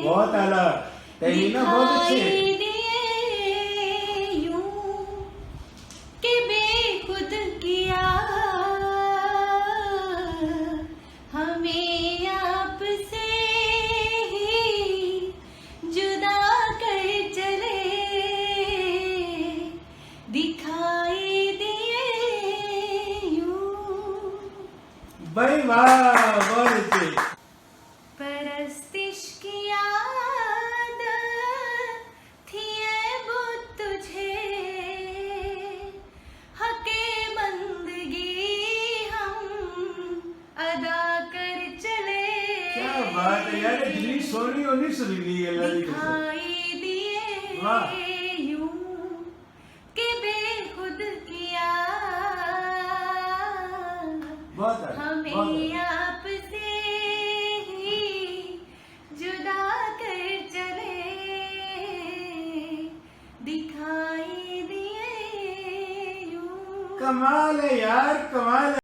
बहुत आला तेरी ना बहुत अच्छे कि बेखुद किया हमें आपसे ही जुदा कर चले दिखाई दिए यूं भाई वाह बहुत अच्छे परस्तिश की आदत थी ऐ बुत तुझे हके बंदगी हम अदा कर चले क्या बात है यार इतनी सोनी होनी सुरीली है लड़ी को दिखाई दिए वाह यूं कि बेखुद किया बहुत आला हमें आपसे ही जुदा कर चले दिखाई दिए यूं कमाल है यार कमाल है।